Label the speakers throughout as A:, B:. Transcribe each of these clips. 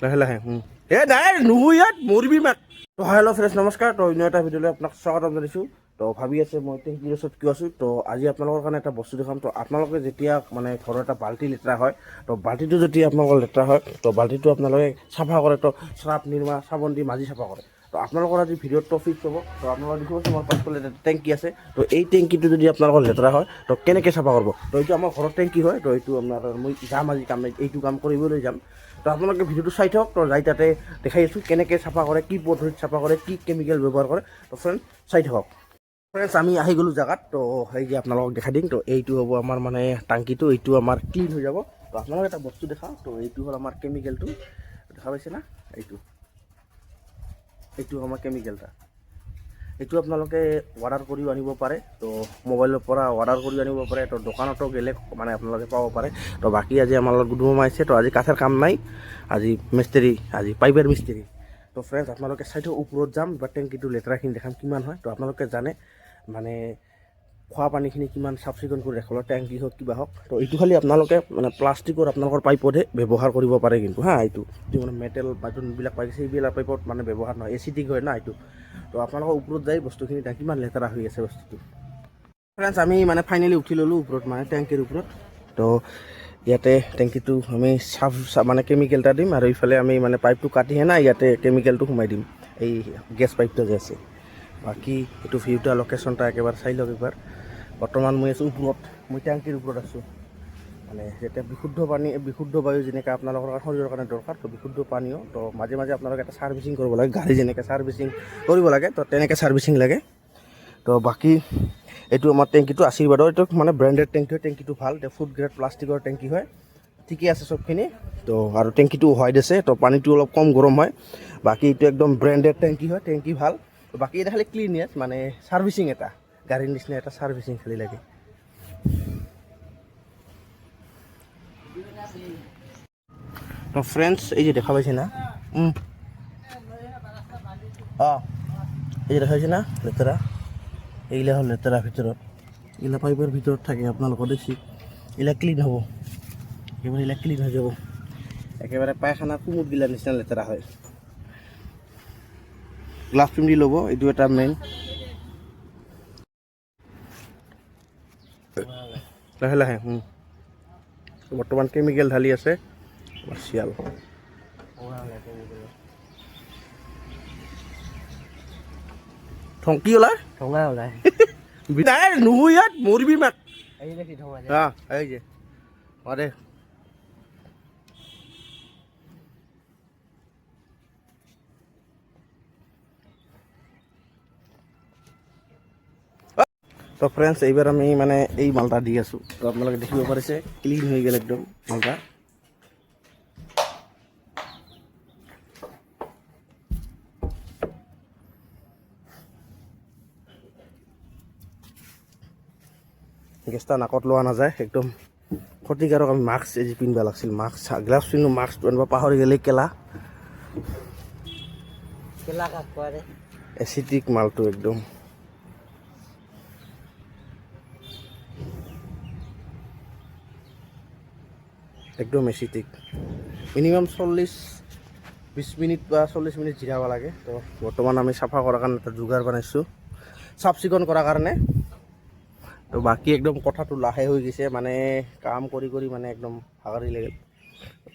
A: লাহে লাহে নাই নুহু ইয়াত মৰিবি মাক তো হেল্ল' ফ্ৰেণ্ডছ নমস্কাৰ তো অন্য এটা ভিডিঅ'লৈ আপোনাক স্বাগতম জনাইছোঁ তো ভাবি আছে মই টেংকিৰ ওচৰত কিয় আছোঁ তো আজি আপোনালোকৰ কাৰণে এটা বস্তু দেখাম তো আপোনালোকে যেতিয়া মানে ঘৰৰ এটা বাল্টি লেতেৰা হয় তো বাল্টিটো যদি আপোনালোকৰ লেতেৰা হয় তো বাল্টিটো আপোনালোকে চাফা কৰে তো চাৰ্ফ নিৰ্মা চাবোন দি মাজি চাফা কৰে তো আপোনালোকৰ আজি ভিডিঅ'ত টপিক হ'ব তো আপোনালোকে দেখিব তোমাৰ পাছফালে এটা টেংকি আছে তো এই টেংকিটো যদি আপোনালোকৰ লেতেৰা হয় তো কেনেকৈ চাফা কৰিব তো এইটো আমাৰ ঘৰৰ টেংকি হয় তো এইটো আপোনাৰ মই যাম আজি কাম এইটো কাম কৰিবলৈ যাম তো আপোনালোকে ভিডিঅ'টো চাই থাকক তো যাই তাতে দেখাই আছোঁ কেনেকৈ চাফা কৰে কি পদ্ধতিত চাফা কৰে কি কেমিকেল ব্যৱহাৰ কৰে তো ফ্ৰেণ্ড চাই থাকক ফ্ৰেণ্ডছ আমি আহি গ'লোঁ জেগাত তো সেই যে আপোনালোকক দেখাই দিম তো এইটো হ'ব আমাৰ মানে টাংকিটো এইটো আমাৰ ক্লিন হৈ যাব তো আপোনালোকে এটা বস্তু দেখাওঁ তো এইটো হ'ল আমাৰ কেমিকেলটো দেখা পাইছে না এইটো আমাৰ কেমিকেলটা এইটো আপোনালোকে অৰ্ডাৰ কৰিও আনিব পাৰে তো মোবাইলৰ পৰা অৰ্ডাৰ কৰি আনিব পাৰে তো দোকানতো গেলে মানে আপোনালোকে পাব পাৰে তো বাকী আজি আমাৰ লগত গুডুম আহিছে তো আজি কাঠৰ কাম নাই আজি মিস্ত্ৰী আজি পাইপৰ মিস্ত্ৰী তো ফ্ৰেণ্ডছ আপোনালোকে চাইটো ওপৰত যাম বা টেংকিটো লেতেৰাখিনি দেখাম কিমান হয় তো আপোনালোকে জানে মানে খোৱা পানীখিনি কিমান চাফ চিকুণ কৰি ৰাখিব টেংকি হওক কিবা হওক তো এইটো খালি আপোনালোকে মানে প্লাষ্টিকৰ আপোনালোকৰ পাইপতহে ব্যৱহাৰ কৰিব পাৰে কিন্তু এইটো মানে মেটেল বা যোনবিলাক পাইপ সেইবিলাক পাইপত মানে ব্যৱহাৰ নহয় এচিটিক হয় না এইটো তো আপোনালোকৰ ওপৰত যাই বস্তুখিনি কিমান লেতেৰা হৈ আছে বস্তুটো ফ্ৰেণ্ডছ আমি মানে ফাইনেলি উঠি ল'লোঁ ওপৰত মানে টেংকিৰ ওপৰত তো ইয়াতে টেংকিটো আমি চাফ মানে কেমিকেল এটা দিম আৰু ইফালে আমি মানে পাইপটো কাটিহে না ইয়াতে কেমিকেলটো সোমাই দিম এই গেছ পাইপটো যে আছে বাকী এইটো ভিউটা লোকেশ্যনটা একেবাৰে চাই লওক একবাৰ বৰ্তমান মই আছোঁ ওপৰত মই টেংকিৰ ওপৰত আছোঁ মানে যেতিয়া বিশুদ্ধ পানী বিশুদ্ধ বায়ু যেনেকৈ আপোনালোকৰ শৰীৰৰ কাৰণে দৰকাৰ তো বিশুদ্ধ পানীও তো মাজে মাজে আপোনালোকে এটা ছাৰ্ভিচিং কৰিব লাগে গাড়ী যেনেকৈ ছাৰ্ভিচিং কৰিব লাগে তো তেনেকৈ ছাৰ্ভিচিং লাগে তো বাকী এইটো আমাৰ টেংকিটো আশীৰ্বাদৰ এইটো মানে ব্ৰেণ্ডেড টেংকি হয় টেংকিটো ভাল ফুড গ্ৰেড প্লাষ্টিকৰ টেংকি হয় ঠিকে আছে চবখিনি তো আৰু টেংকিটো হোৱাইট আছে তো পানীটো অলপ কম গৰম হয় বাকী এইটো একদম ব্ৰেণ্ডেড টেংকি হয় টেংকি ভাল তো বাকী এটা খালি ক্লিনিয়াছ মানে ছাৰ্ভিচিং এটা গাড়ীৰ নিচিনা এটা ছাৰ্ভিচিং খালি লাগে তো ফ্ৰেণ্ডছ এই যে দেখা পাইছে না এই যে দেখা পাইছে না লেতেৰা এইগিলা হ'ল লেতেৰা ভিতৰত এইগিলা পাইপৰ ভিতৰত থাকে আপোনালোকৰ দেখি এইগিলা ক্লিন হ'ব একেবাৰে এইগিলা ক্লিন হৈ যাব একেবাৰে পায়খানা কুমুটগিলাৰ নিচিনা লেতেৰা হয় গ্লাছ পিন্ধি ল'ব এইটো এটা মেইন লাহে লাহে বৰ্তমান কেমিকেল ঢালি আছে চিয়াল ঠংকি ওলাই
B: ঠোঙা ওলাই
A: নাই নুহু ইয়াত মৰিবি মাক
B: এই দেখি ঠোঙা
A: এই যে দে তো ফ্ৰেণ্ডছ এইবাৰ আমি মানে এই মালটা দি আছোঁ তো আপোনালোকে দেখিব পাৰিছে ক্লিন হৈ গ'ল একদম মালটা গেছটা নাকত লোৱা নাযায় একদম ক্ষতিকাৰক আমি মাস্ক এজি পিন্ধিব লাগিছিল মাস্ক গ্লাছ পিন্ধো মাস্ক পিন্ধিব পাহৰি গ'লে কেলা
B: কাক কৰে
A: এচিটিক মালটো একদম একদম এচিটিক মিনিমাম 20 মিনিট বা 40 মিনিট জিৰাব লাগে তো বৰ্তমান আমি চাফা কৰাৰ কাৰণে এটা যোগাৰ বনাইছোঁ চাফ চিকুণ কৰাৰ কাৰণে তো বাকী একদম কথাটো লাহে হৈ গৈছে মানে কাম কৰি কৰি মানে একদম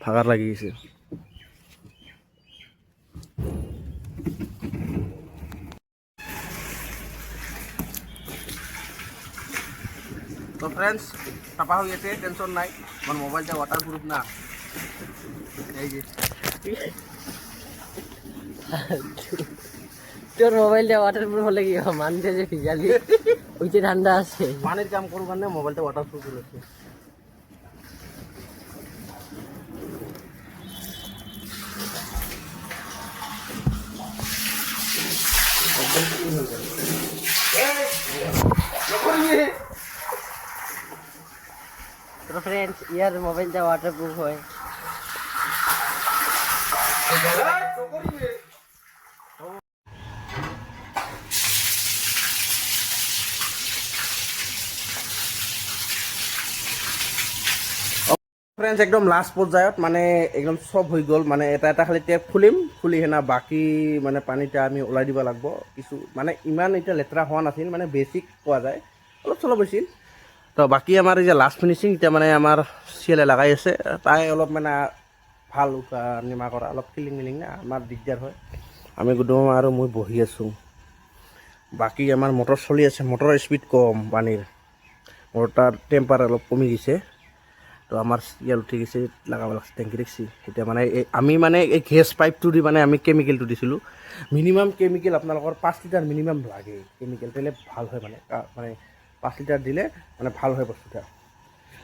A: ভাগাৰ লাগি গৈছে তো ফ্রেন্ডস চাপা হৈ আছে টেনশন নাই আমার মোবাইলটা ওয়াটারপ্রুফ না এই যে
B: তোর মোবাইলটা ওয়াটারপ্রুফ হলে কি মানতে যে ভিজালি ওইতে ঠান্ডা আছে
A: পানির কাম করব কারণে মোবাইলটা ওয়াটারপ্রুফ করেছে
B: তো ফ্রেন্ডস ইয়ার মোবাইলটা ওয়াটারপ্রুফ হয়
A: ফ্ৰেণ্ডছ একদম লাষ্ট পৰ্যায়ত মানে একদম চব হৈ গ'ল মানে এটা খালি টেপ খুলি সেনা বাকী মানে পানীটা আমি ওলাই দিব লাগিব কিছু মানে ইমান এতিয়া লেতেৰা হোৱা নাছিল মানে বেছিক পোৱা যায় অলপ চলপ হৈছিল তো বাকী আমাৰ এই যে লাষ্ট ফিনিচিং এতিয়া মানে আমাৰ চিয়েলে লগাই আছে তাই অলপ মানে ভাল নিমা কৰা অলপ ফিলিং মিলিং না আমাৰ দিগদাৰ হয় আমি গুডুমা আৰু মই বহি আছোঁ বাকী আমাৰ মটৰ চলি আছে মটৰৰ স্পীড কম পানীৰ মটৰ টেম্পাৰ অলপ কমি গৈছে তো আমাৰ ইয়াত উঠি গৈছে লগাব লাগছে টেংকি দেখছি এতিয়া মানে আমি মানে এই গেছ পাইপটো দি মানে আমি কেমিকেলটো দিছিলোঁ মিনিমাম কেমিকেল আপোনালোকৰ 5 লিটাৰ মিনিমাম লাগে কেমিকেল দিলে ভাল হয় মানে মানে 5 লিটাৰ দিলে মানে ভাল হয় বস্তুটা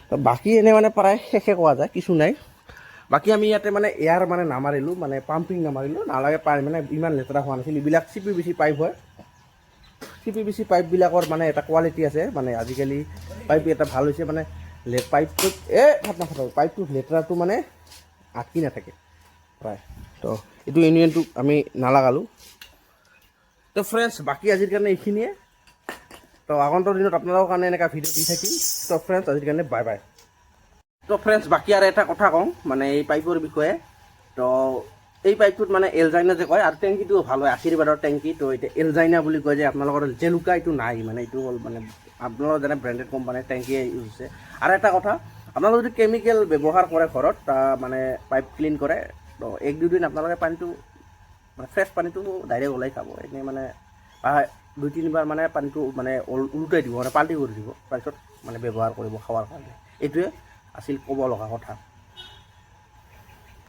A: তো বাকী এনে মানে প্ৰায় শেষে কোৱা যায় কিছু নাই বাকী আমি ইয়াতে মানে এয়াৰ মানে নামাৰিলোঁ মানে পাম্পিং নামাৰিলোঁ নালাগে পাই মানে ইমান লেতেৰা হোৱা নাছিল এইবিলাক CPVC পাইপ হয় CPVC পাইপবিলাকৰ মানে এটা কোৱালিটি আছে মানে আজিকালি পাইপ এটা ভাল হৈছে মানে পাইপটোত পাইপটোত লেতেৰাটো মানে আটকি নাথাকে প্ৰায় তো এইটো ইউনিয়নটো আমি নালাগালোঁ তো ফ্ৰেণ্ডছ বাকী আজিৰ কাৰণে এইখিনিয়ে তো আগন্তুক দিনত আপোনালোকৰ কাৰণে এনেকুৱা ভিডিঅ' দি থাকিম তো ফ্ৰেণ্ডছ আজিৰ কাৰণে বাই বাই তো ফ্ৰেণ্ডছ বাকী আৰু এটা কথা কওঁ মানে এই পাইপৰ বিষয়ে তো এই পাইপটোত মানে এলজাইনা যে কয় আৰু টেংকিটো ভাল হয় আশীৰ্বাদৰ টেংকি তো এতিয়া এলজাইনা বুলি কয় যে আপোনালোকৰ জেলুকা এইটো নাই মানে এইটো হ'ল মানে আপোনালোকৰ যেনে ব্ৰেণ্ডেড কোম্পানীৰ টেংকি ইউজ হৈছে আৰু এটা কথা আপোনালোকে যদি কেমিকেল ব্যৱহাৰ কৰে ঘৰত মানে পাইপ ক্লিন কৰে তো 1-2 দিন আপোনালোকে পানীটো মানে ফ্ৰেছ পানীটো ডাইৰেক্ট ওলাই খাব এনেই মানে 2-3 বাৰ মানে পানীটো মানে ওলোটাই দিব মানে পাল্টি কৰি দিব তাৰপিছত মানে ব্যৱহাৰ কৰিব খাৱাৰ কাৰণে এইটোৱে আছিল ক'ব লগা কথা